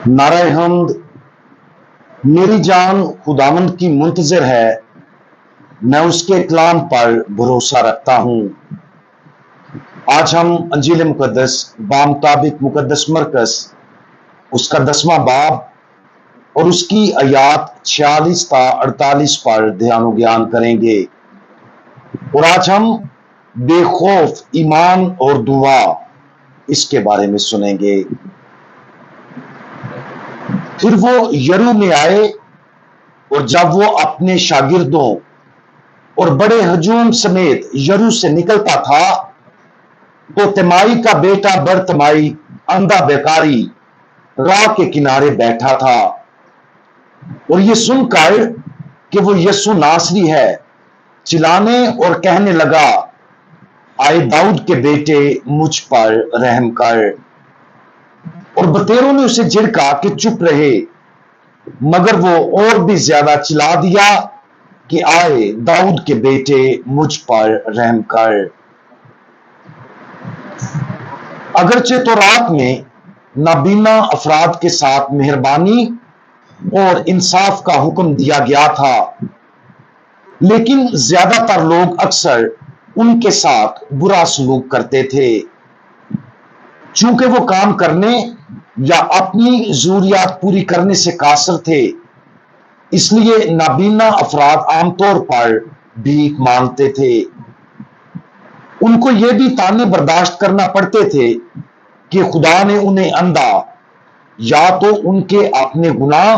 नारे हमद। मेरी जान खुदावंद की मुंतजर है, मैं उसके कलाम पर भरोसा रखता हूँ। आज हम अंजील मुकद्दस बामुताबिक मुकद्दस मरकस उसका 10वां बाब और उसकी आयात 46 ता 48 पर ध्यान ज्ञान करेंगे। और आज हम बेखौफ ईमान और दुआ इसके बारे में सुनेंगे। फिर वो यरू में आए और जब वो अपने शागिर्दों और बड़े हजूम समेत यरू से निकलता था तो तिमाई का बेटा बरतिमाई अंधा बेकारी राह के किनारे बैठा था। और ये सुनकर कि वो यीशु नासरी है, चिल्लाने और कहने लगा, आए दाऊद के बेटे मुझ पर रहम कर। और बतेरों ने उसे झिड़का कि चुप रहे, मगर वो और भी ज्यादा चिल्ला दिया कि आए दाऊद के बेटे मुझ पर रहम कर। अगरचे तो रात में नाबीना अफराद के साथ मेहरबानी और इंसाफ का हुक्म दिया गया था, लेकिन ज्यादातर लोग अक्सर उनके साथ बुरा सलूक करते थे। चूंकि वो काम करने या अपनी जरूरियात पूरी करने से कासर थे, इसलिए नाबीना अफराद आमतौर पर भीख मांगते थे। उनको ये भी ताने बर्दाश्त करना पड़ते थे कि खुदा ने उन्हें अंधा या तो उनके अपने गुनाह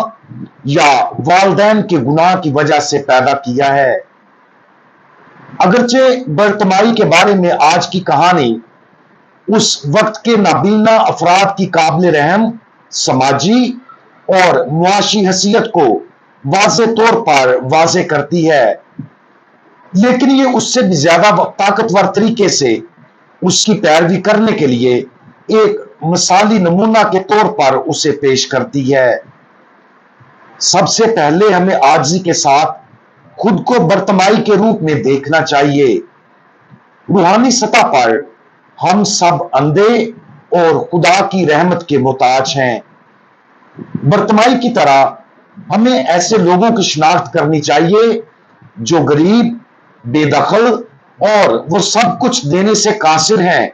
या वालदैन के गुनाह की वजह से पैदा किया है। अगरचे बरतिमाई के बारे में आज की कहानी उस वक्त के नाबीना अफराद की काबिल रहम समाजी और मुआशी हैसियत को वाज़े तौर पर वाज़े करती है, लेकिन ये उससे भी ज्यादा ताकतवर तरीके से उसकी पैरवी करने के लिए एक मिसाली नमूना के तौर पर उसे पेश करती है। सबसे पहले हमें आजिज़ी के साथ खुद को बरतिमाई के रूप में देखना चाहिए। रूहानी सतह पर हम सब अंधे और खुदा की रहमत के मोहताज हैं। बरतिमाई की तरह हमें ऐसे लोगों की शिनाख्त करनी चाहिए जो गरीब, बेदखल और वो सब कुछ देने से कासिर हैं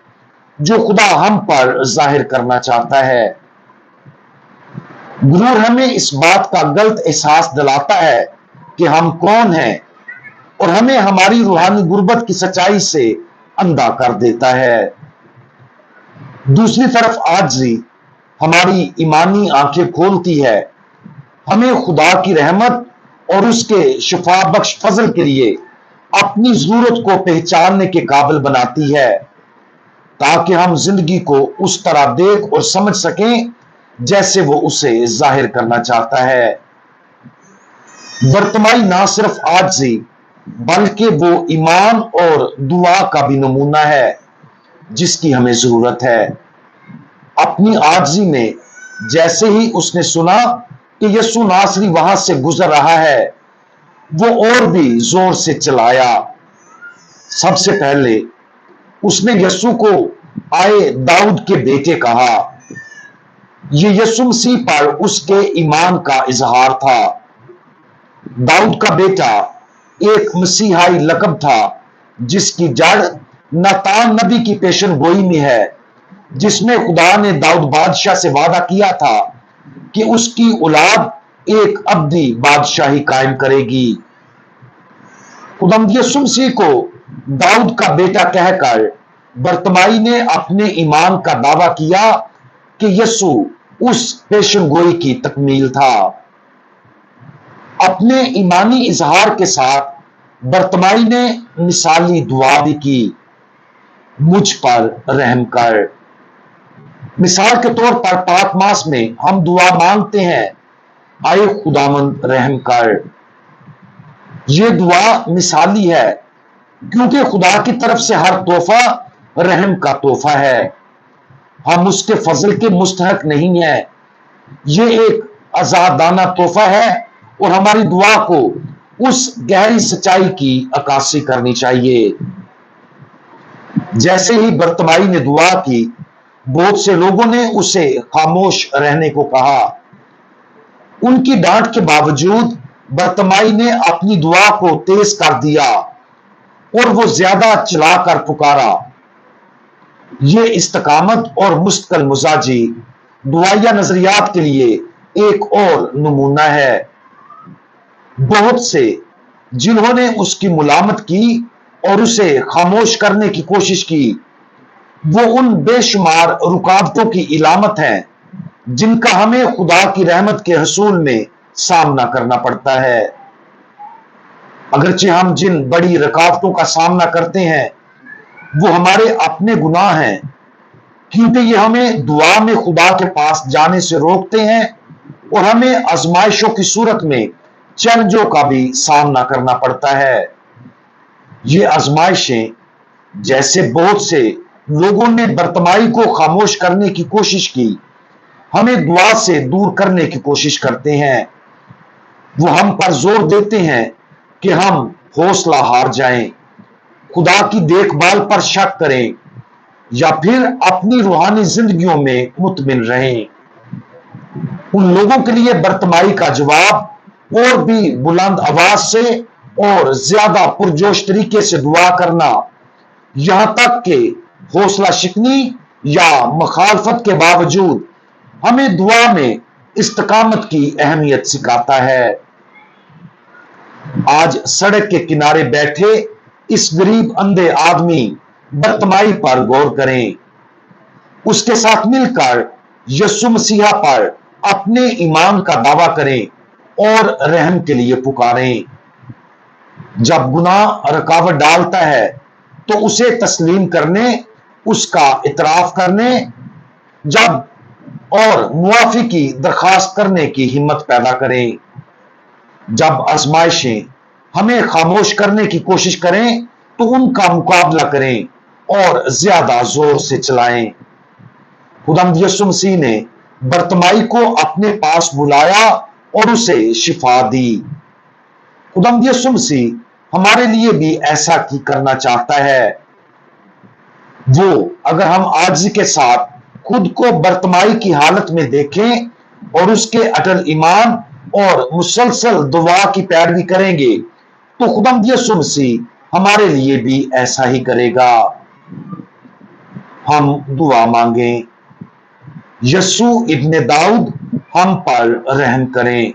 जो खुदा हम पर जाहिर करना चाहता है। गुरूर हमें इस बात का गलत एहसास दिलाता है कि हम कौन हैं और हमें हमारी रूहानी गुर्बत की सच्चाई से अंधा कर देता है। दूसरी तरफ आजिज़ी हमारी ईमानी आंखें खोलती है, हमें खुदा की रहमत और उसके शिफा बख्श फजल के लिए अपनी जरूरत को पहचानने के काबिल बनाती है, ताकि हम जिंदगी को उस तरह देख और समझ सकें जैसे वो उसे जाहिर करना चाहता है। बरतिमाई ना सिर्फ आजिज़ी बल्कि वो ईमान और दुआ का भी नमूना है जिसकी हमें जरूरत है। अपनी आजिज़ी में जैसे ही उसने सुना कि यीशु नासरी वहां से गुजर रहा है, वो और भी जोर से चिल्लाया। सबसे पहले उसने यीशु को आए दाऊद के बेटे कहा। ये यीशु मसीह पर उसके ईमान का इजहार था। दाऊद का बेटा एक मसीहाई लकब था जिसकी जड़ नातान नबी की पेशन गोई में है, जिसमें खुदा ने दाऊद बादशाह से वादा किया था कि उसकी औलाद एक अब्दी बादशाही कायम करेगी। खुदावंद यीशु मसीह को दाऊद का बेटा कहकर बरतिमाई ने अपने ईमान का दावा किया कि यीशु उस पेशन गोई की तकमील था। अपने ईमानी इजहार के साथ बरतिमाई ने मिसाली दुआ भी की, मुझ पर रहम कर। मिसाल के तौर पर पाक मास में हम दुआ मांगते हैं, आए खुदावंद रहम कर। यह दुआ मिसाली है क्योंकि खुदा की तरफ से हर तोहफा रहम का तोहफा है। हम उसके फजल के मुस्तहक नहीं है। यह एक आजादाना तोहफा है और हमारी दुआ को उस गहरी सच्चाई की अक्कासी करनी चाहिए। जैसे ही बरतिमाई ने दुआ की, बहुत से लोगों ने उसे खामोश रहने को कहा, उनकी डांट के बावजूद बरतमाई ने अपनी दुआ को तेज कर दिया और वो ज्यादा चलाकर पुकारा। ये इस्तकामत और मुस्तकिल मिजाजी दुआया नजरियात के लिए एक और नमूना है। बहुत से जिन्होंने उसकी मुलामत की और उसे खामोश करने की कोशिश की, वो उन बेशुमार रुकावटों की इलामत है जिनका हमें खुदा की रहमत के हसूल में सामना करना पड़ता है। अगरचे हम जिन बड़ी रुकावटों का सामना करते हैं वो हमारे अपने गुनाह हैं, क्योंकि ये हमें दुआ में खुदा के पास जाने से रोकते हैं और हमें आजमाइशों की सूरत में चैलेंजों का भी सामना करना पड़ता है। ये आजमाइशें, जैसे बहुत से लोगों ने बरतमाई को खामोश करने की कोशिश की, हमें दुआ से दूर करने की कोशिश करते हैं। वो हम पर जोर देते हैं कि हम हौसला हार जाएं, खुदा की देखभाल पर शक करें या फिर अपनी रूहानी जिंदगियों में मुतमिन रहें। उन लोगों के लिए बरतमाई का जवाब और भी बुलंद आवाज से और ज्यादा पुरजोश तरीके से दुआ करना, यहां तक कि हौसला शिकनी या मुखालफत के बावजूद हमें दुआ में इस्तकामत की अहमियत सिखाता है। आज सड़क के किनारे बैठे इस गरीब अंधे आदमी बरतमाई पर गौर करें। उसके साथ मिलकर यीशु मसीहा पर अपने ईमान का दावा करें और रहम के लिए पुकारें। जब गुनाह रुकावट डालता है तो उसे तस्लीम करने, उसका इतराफ करने जब और मुआफी की दरखास्त करने की हिम्मत पैदा करें। जब आजमाइशें हमें खामोश करने की कोशिश करें तो उनका मुकाबला करें और ज्यादा जोर से चलाएं। खुदावंद यीशु मसीह ने बरतमाई को अपने पास बुलाया और उसे शिफा दी। खुदावंद यीशु मसीह हमारे लिए भी ऐसा ही करना चाहता है। वो अगर हम आजिज़ी के साथ खुद को बरतमाई की हालत में देखें और उसके अटल ईमान और मुसलसल दुआ की पैरवी करेंगे तो खुदावंद यीशु मसीह हमारे लिए भी ऐसा ही करेगा। हम दुआ मांगें। यीशु इब्ने दाऊद, हम पर रहम करें।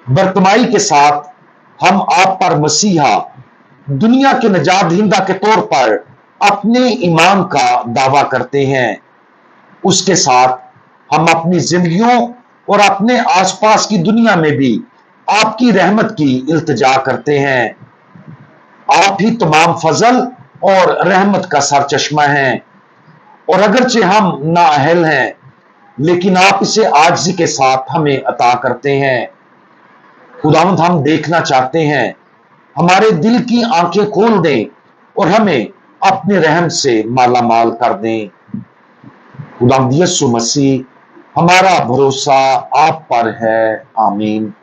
बरतमाई के साथ हम आप पर मसीहा, दुनिया के निजात दहिंदा के तौर पर अपने ईमान का दावा करते हैं। उसके साथ हम अपनी जिंदगियों और अपने आसपास की दुनिया में भी आपकी रहमत की इल्तिजा करते हैं। आप ही तमाम फजल और रहमत का सरचश्मा हैं और अगरचे हम नाअहल हैं, लेकिन आप इसे आजिज़ी के साथ हमें अता करते हैं। खुदावंद, हम देखना चाहते हैं, हमारे दिल की आंखें खोल दें और हमें अपने रहम से माला माल कर दें। खुदावंद यीशु मसीह, हमारा भरोसा आप पर है। आमीन।